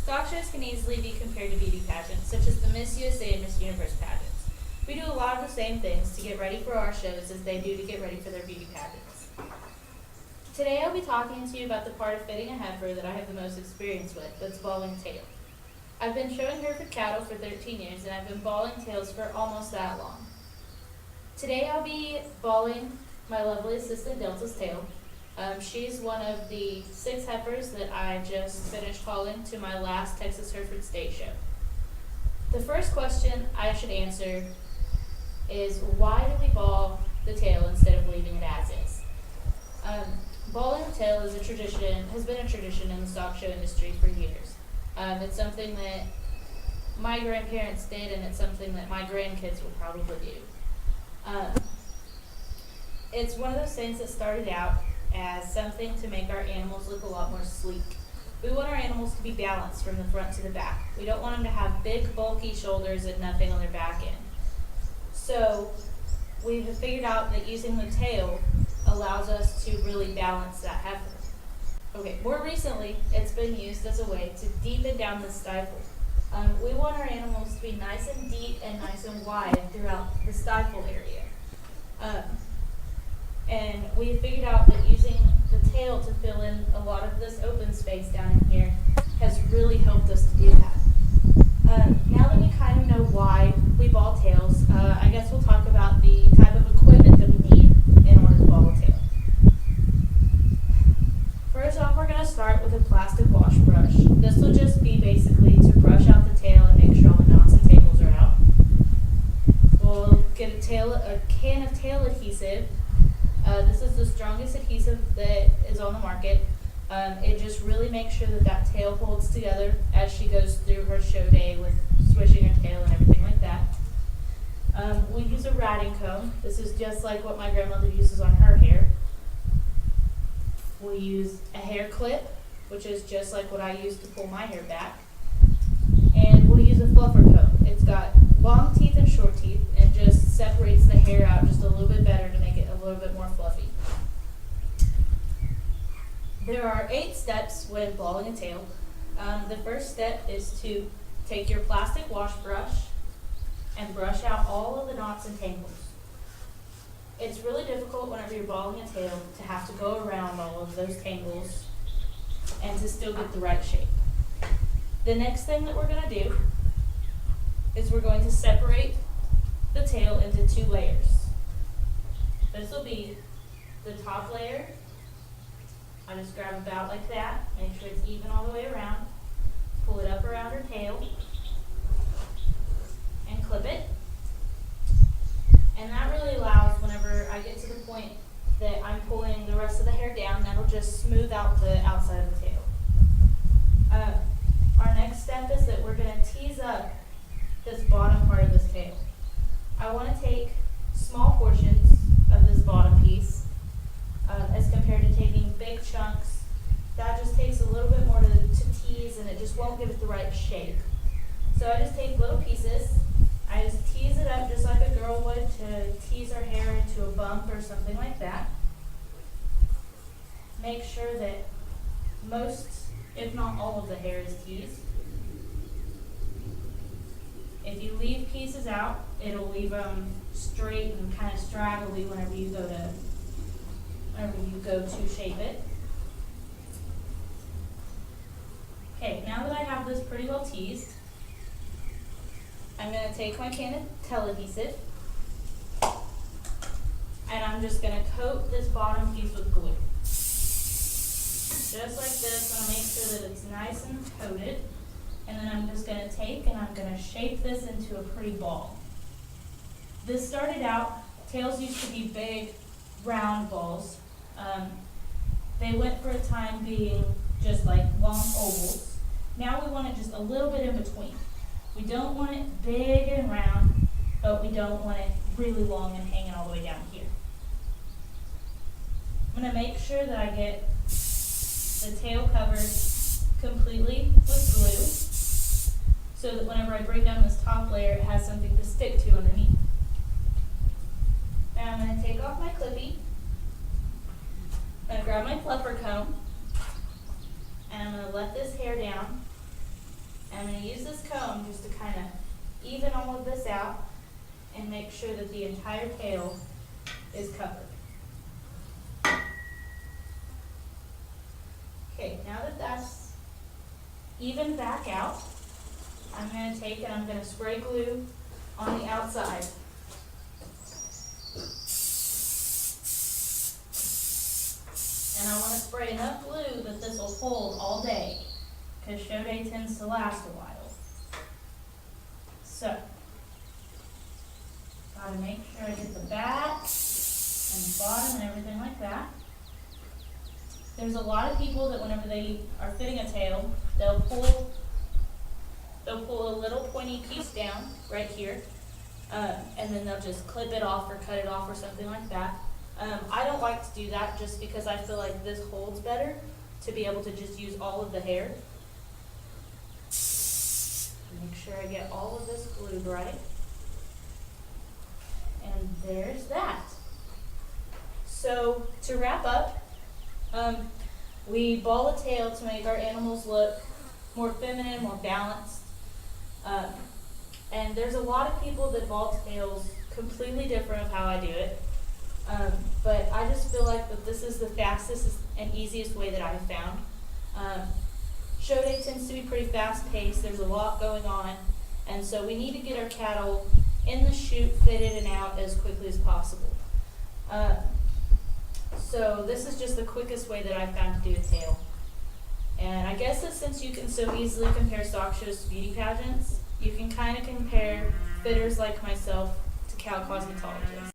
Stock shows can easily be compared to beauty pageants, such as the Miss USA and Miss Universe pageants. We do a lot of the same things to get ready for our shows as they do to get ready for their beauty pageants. Today I'll be talking to you about the part of fitting a heifer that I have the most experience with, that's balling a tail. I've been showing Hereford cattle for 13 years and I've been balling tails for almost that long. Today I'll be balling my lovely assistant Delta's tail. She's one of the 6 heifers that I just finished hauling to my last Texas Hereford State show. The first question I should answer is, why do we ball the tail instead of leaving it as is? Balling the tail is has been a tradition in the stock show industry for years. It's something that my grandparents did, and it's something that my grandkids will probably do. It's one of those things that started out as something to make our animals look a lot more sleek. We want our animals to be balanced from the front to the back. We don't want them to have big, bulky shoulders and nothing on their back end. So we have figured out that using the tail allows us to really balance that heifer. Okay, more recently, it's been used as a way to deepen down the stifle. We want our animals to be nice and deep and nice and wide throughout the stifle area. And we figured out that using the tail to fill in a lot of this open space down in here has really helped us to do that. Now that we kind of know why we ball tails, I guess we'll talk about the type of equipment that we need in order to ball a tail. First off, we're going to start with a plastic wash brush. This will just be basically to brush out the tail and make sure all the knots and tangles are out. We'll get a can of tail adhesive. This is the strongest adhesive that is on the market. It just really makes sure that tail holds together as she goes through her show day with swishing her tail and everything like that. We use a ratting comb. This is just like what my grandmother uses on her hair. We'll use a hair clip, which is just like what I use to pull my hair back. And we'll use a fluffer comb. It's got long teeth and short teeth and just separates the hair out just a little bit better to make it a little bit more fluffy. There are 8 steps when balling a tail. The first step is to take your plastic wash brush and brush out all of the knots and tangles. It's really difficult whenever you're balling a tail to have to go around all of those tangles and to still get the right shape. The next thing that we're going to do is we're going to separate the tail into 2 layers. This will be the top layer. I just grab about like that, make sure it's even all the way around, pull it up around her tail, and clip it. And that really allows, whenever I get to the point that I'm pulling the rest of the hair down, that'll just smooth out the outside of the tail. Our next step is that we're going to tease up this bottom part of this tail. I want to take small portions of this bottom piece as compared to taking big chunks. That just takes a little bit more to tease, and it just won't give it the right shape. So I just take little pieces. I just tease it up just like a girl would to tease her hair into a bump or something like that. Make sure that most, if not all of the hair is teased. If you leave pieces out, it'll leave them straight and kind of straggly whenever you go to shape it. Okay, now that I have this pretty well teased, I'm going to take my can of tail adhesive and I'm just going to coat this bottom piece with glue. Just like this, I'm going to make sure that it's nice and coated. And then I'm just going to take and I'm going to shape this into a pretty ball. This started out, tails used to be big, round balls. They went for a time being just like long ovals. Now we want it just a little bit in between. We don't want it big and round, but we don't want it really long and hanging all the way down here. I'm going to make sure that I get the tail covered completely with glue so that whenever I bring down this top layer, it has something to stick to underneath. Now I'm going to take off my clippy. I'm going to grab my fluffer comb and I'm going to let this hair down And I'm going to use this comb just to kind of even all of this out and make sure that the entire tail is covered. Okay, now that that's even back out, I'm going to take and I'm going to spray glue on the outside. And I want to spray enough glue that this will hold all day, because show day tends to last a while. So, gotta make sure I get the back and the bottom and everything like that. There's a lot of people that whenever they are fitting a tail, they'll pull a little pointy piece down right here, and then they'll just clip it off or cut it off or something like that. I don't like to do that just because I feel like this holds better to be able to just use all of the hair. Make sure I get all of this glued right. And there's that. So to wrap up, we ball a tail to make our animals look more feminine, more balanced. And there's a lot of people that ball tails completely different of how I do it. But I just feel like that this is the fastest and easiest way that I've found. Show day tends to be pretty fast paced, there's a lot going on, and so we need to get our cattle in the chute, fitted and out as quickly as possible. So this is just the quickest way that I've found to do a tail. And I guess that since you can so easily compare stock shows to beauty pageants, you can kind of compare fitters like myself to cow cosmetologists.